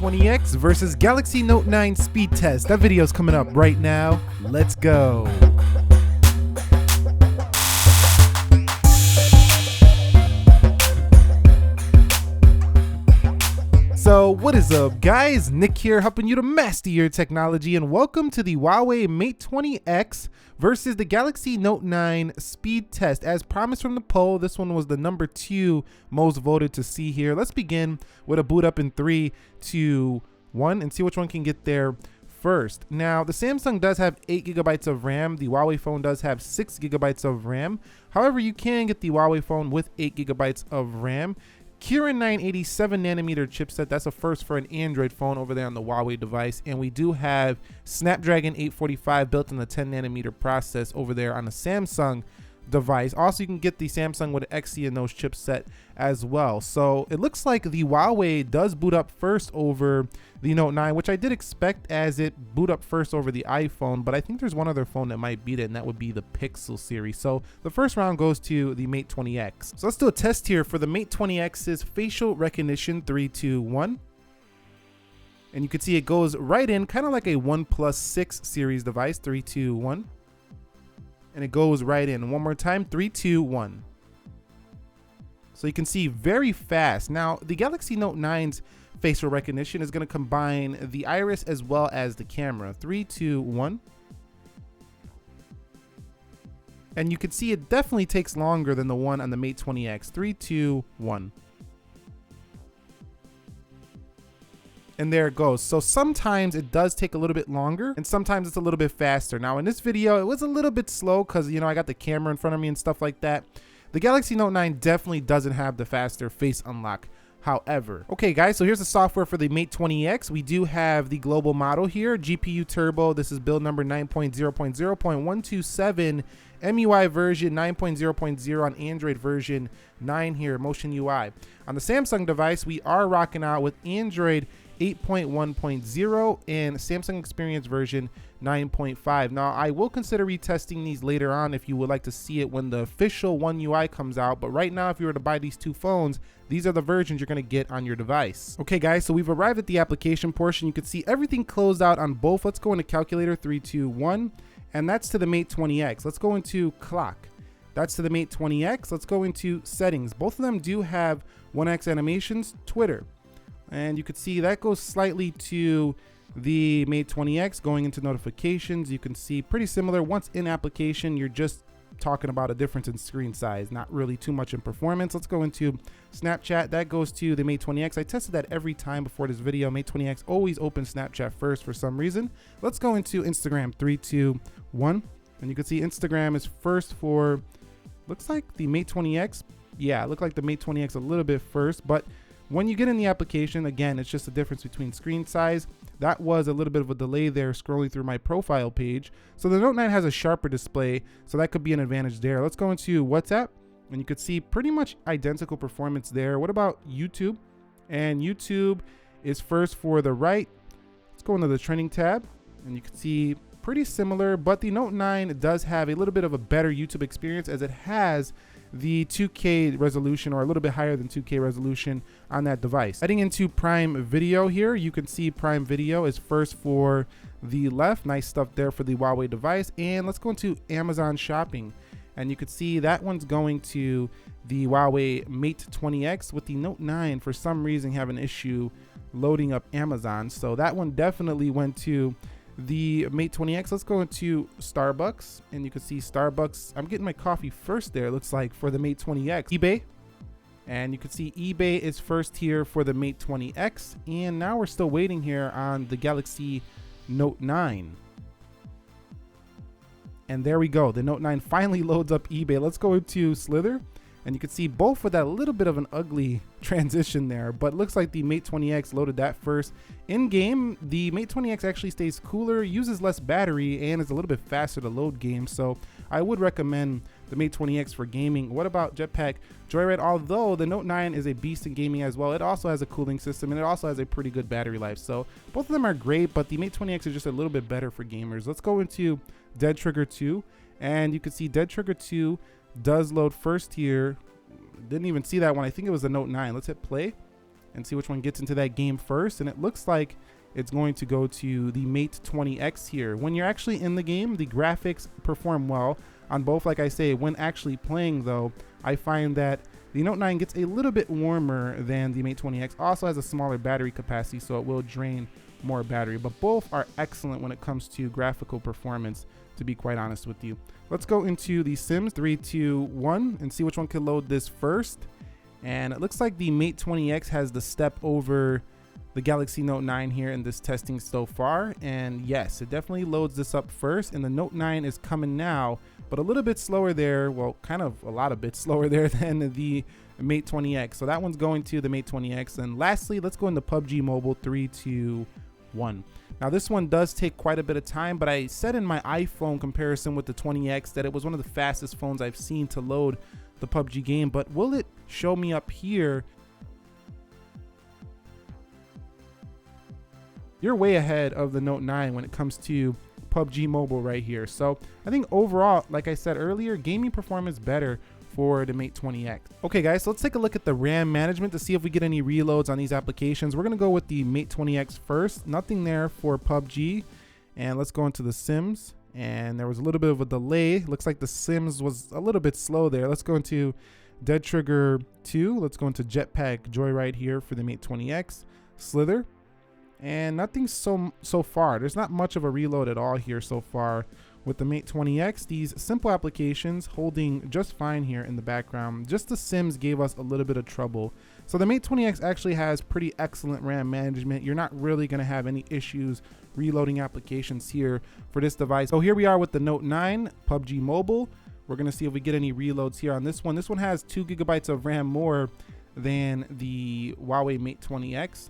20X versus Galaxy Note 9 speed test. That video's coming up right now. Let's go. So what is up, guys? Nick here, helping you to master your technology, and welcome to the Huawei Mate 20X versus the Galaxy Note 9 speed test. As promised from the poll, this one was the number 2 most voted to see here. Let's begin with a boot up in 3, 2, 1 and see which one can get there first. Now, the Samsung does have 8 GB of RAM. The Huawei phone does have 6 GB of RAM. However, you can get the Huawei phone with 8 GB of RAM. Kirin 987 nanometer chipset, that's a first for an Android phone over there on the Huawei device. And we do have Snapdragon 845 built in the 10 nanometer process over there on the Samsung device. Also, you can get the Samsung with Exynos chipset as well. So it looks like the Huawei does boot up first over the Note 9, which I did expect as it boot up first over the iPhone, but I think there's one other phone that might beat it, and that would be the Pixel series. So the first round goes to the Mate 20X. So let's do a test here for the Mate 20X's facial recognition. 3, 2, 1. And you can see it goes right in, kind of like a OnePlus 6 series device. 3, 2, 1. And it goes right in. One more time. 3, 2, 1. So you can see very fast. Now, the Galaxy Note 9's facial recognition is going to combine the iris as well as the camera. 3, 2, 1. And you can see it definitely takes longer than the one on the Mate 20X. 3, 2, 1. And there it goes. So sometimes it does take a little bit longer and sometimes it's a little bit faster. Now in this video, it was a little bit slow because, you know, I got the camera in front of me and stuff like that. The Galaxy Note 9 definitely doesn't have the faster face unlock. However, okay guys, so here's the software for the Mate 20X. We do have the global model here, GPU Turbo. This is build number 9.0.0.127, MUI version 9.0.0 on Android version 9 here, Motion UI. On the Samsung device, we are rocking out with Android 8.1.0 and Samsung Experience version 9.5. Now, I will consider retesting these later on if you would like to see it when the official One UI comes out. But right now, if you were to buy these two phones, these are the versions you're going to get on your device. Okay, guys, so we've arrived at the application portion. You can see everything closed out on both. Let's go into calculator. 3, 2, 1. And that's to the Mate 20X. Let's go into clock. That's to the Mate 20X. Let's go into settings. Both of them do have 1X animations, Twitter. And you can see that goes slightly to the Mate 20X. Going into notifications, you can see pretty similar. Once in application, you're just talking about a difference in screen size, not really too much in performance. Let's go into Snapchat. That goes to the Mate 20X. I tested that every time before this video. Mate 20X always opens Snapchat first for some reason. Let's go into Instagram. 3, 2, 1. And you can see Instagram is first for, looks like the Mate 20X. Yeah, it looked like the Mate 20X a little bit first, but when you get in the application, again, it's just a difference between screen size. That was a little bit of a delay there scrolling through my profile page. So the Note 9 has a sharper display, so that could be an advantage there. Let's go into WhatsApp, and you could see pretty much identical performance there. What about YouTube? And YouTube is first for the right. Let's go into the trending tab, and you can see pretty similar, but the Note 9 does have a little bit of a better YouTube experience as it has the 2K resolution, or a little bit higher than 2K resolution on that device. Heading into Prime Video here, you can see Prime Video is first for the left. Nice stuff there for the Huawei device. And let's go into Amazon Shopping. And you can see that one's going to the Huawei Mate 20X, with the Note 9 for some reason having an issue loading up Amazon. So that one definitely went to the Mate 20X. Let's go into Starbucks, and you can see Starbucks. I'm getting my coffee first there, looks like, for the Mate 20X. eBay, and you can see eBay is first here for the Mate 20X. And now we're still waiting here on the Galaxy Note 9. And there we go. The Note 9 finally loads up eBay. Let's go into Slither. And you can see both with that little bit of an ugly transition there, but it looks like the Mate 20X loaded that first. In game, the Mate 20X actually stays cooler, uses less battery, and is a little bit faster to load games. So I would recommend the Mate 20X for gaming. What about Jetpack Joyride? Although the Note 9 is a beast in gaming as well, it also has a cooling system and it also has a pretty good battery life. So both of them are great, but the Mate 20X is just a little bit better for gamers. Let's go into Dead Trigger 2, and you can see Dead Trigger 2 does load first here. Didn't even see that one. I think it was the Note 9. Let's hit play. and see which one gets into that game first. And it looks like it's going to go to the Mate 20X here. When you're actually in the game, the graphics perform well on both. Like I say, when actually playing though, I find that the Note 9 gets a little bit warmer than the Mate 20X. Also has a smaller battery capacity, so it will drain more battery, but both are excellent when it comes to graphical performance, to be quite honest with you. Let's go into the Sims 3, 2, 1 and see which one can load this first. And it looks like the Mate 20X has the step over the Galaxy Note 9 here in this testing so far. And yes, it definitely loads this up first, and the Note 9 is coming now, but a little bit slower there. Well, kind of a lot of bits slower there than the Mate 20X. So that one's going to the Mate 20X. And lastly, let's go into PUBG Mobile 3, 2, 1. Now this one does take quite a bit of time, but I said in my iPhone comparison with the 20X that it was one of the fastest phones I've seen to load the PUBG game. But will it show me up here? You're way ahead of the Note 9 when it comes to PUBG Mobile right here. So I think overall, like I said earlier, gaming performance better for the Mate 20X. Okay guys, so let's take a look at the RAM management to see if we get any reloads on these applications. We're gonna go with the Mate 20X first. Nothing there for PUBG. And let's go into the Sims. And there was a little bit of a delay. Looks like the Sims was a little bit slow there. Let's go into Dead Trigger 2. Let's go into Jetpack Joyride here for the Mate 20X. Slither. And nothing so far. There's not much of a reload at all here so far with the Mate 20X. These simple applications holding just fine here in the background. Just the Sims gave us a little bit of trouble. So the Mate 20X actually has pretty excellent RAM management. You're not really going to have any issues reloading applications here for this device. So here we are with the Note 9 PUBG Mobile. We're going to see if we get any reloads here on this one. This one has 2 GB of RAM more than the Huawei Mate 20X.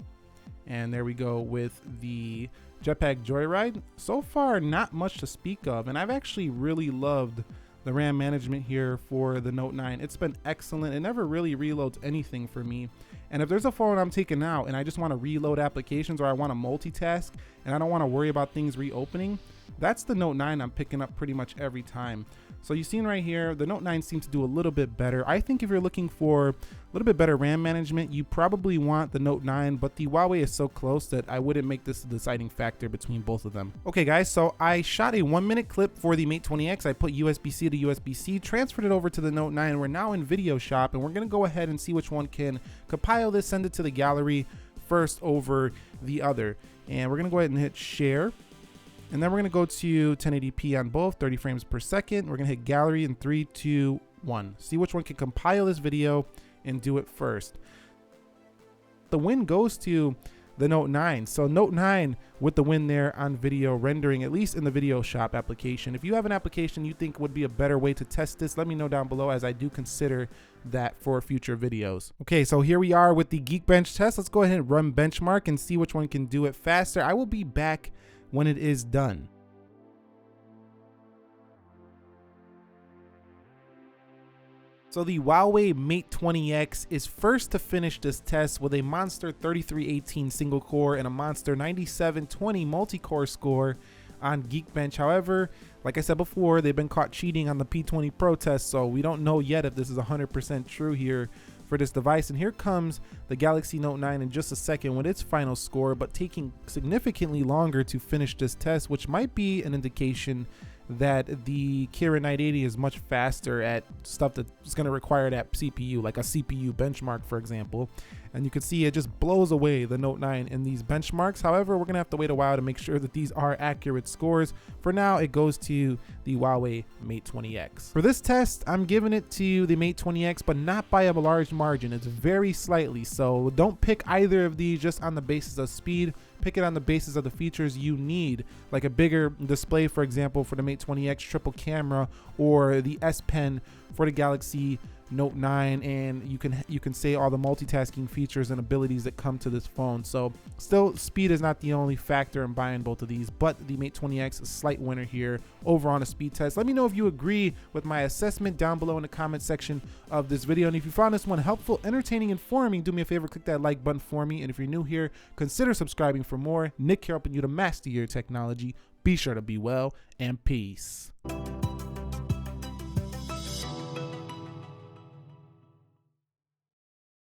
And there we go with the Jetpack Joyride. So far, not much to speak of, and I've actually really loved the RAM management here for the Note 9. It's been excellent. It never really reloads anything for me. And if there's a phone I'm taking out and I just want to reload applications, or I want to multitask and I don't want to worry about things reopening, that's the Note 9 I'm picking up pretty much every time. So you've seen right here, the Note 9 seems to do a little bit better. I think if you're looking for a little bit better RAM management, you probably want the Note 9, but the Huawei is so close that I wouldn't make this a deciding factor between both of them. Okay guys, so I shot a 1-minute clip for the Mate 20X. I put USB-C to USB-C, transferred it over to the Note 9. We're now in Video Shop, and we're gonna go ahead and see which one can compile this, send it to the gallery first over the other. And we're gonna go ahead and hit share. And then we're gonna go to 1080p on both, 30 frames per second. We're gonna hit gallery in 3, 2, 1. See which one can compile this video and do it first. The win goes to the Note 9. So Note 9 with the win there on video rendering, at least in the Video Shop application. If you have an application you think would be a better way to test this, let me know down below, as I do consider that for future videos. Okay, so here we are with the Geekbench test. Let's go ahead and run benchmark and see which one can do it faster. I will be back when it is done. So the Huawei Mate 20X is first to finish this test with a monster 3318 single core and a monster 9720 multi-core score on Geekbench. However, like I said before, they've been caught cheating on the P20 Pro test, so we don't know yet if this is 100% true here for this device. And here comes the Galaxy Note 9 in just a second with its final score, but taking significantly longer to finish this test, which might be an indication that the Kirin 980 is much faster at stuff that's going to require that CPU, like a CPU benchmark, for example. And you can see it just blows away the Note 9 in these benchmarks. However, we're going to have to wait a while to make sure that these are accurate scores. For now, it goes to the Huawei Mate 20X. For this test, I'm giving it to the Mate 20X, but not by a large margin. It's very slightly. So don't pick either of these just on the basis of speed. Pick it on the basis of the features you need, like a bigger display, for example, for the Mate 20X, triple camera, or the S Pen for the Galaxy Note 9, and you can say all the multitasking features and abilities that come to this phone. So still, speed is not the only factor in buying both of these, but the Mate 20X is a slight winner here over on a speed test. Let me know if you agree with my assessment down below in the comment section of this video. And if you found this one helpful, entertaining, informing, do me a favor, click that like button for me. And if you're new here, consider subscribing for more. Nick here helping you to master your technology. Be sure to be well, and peace.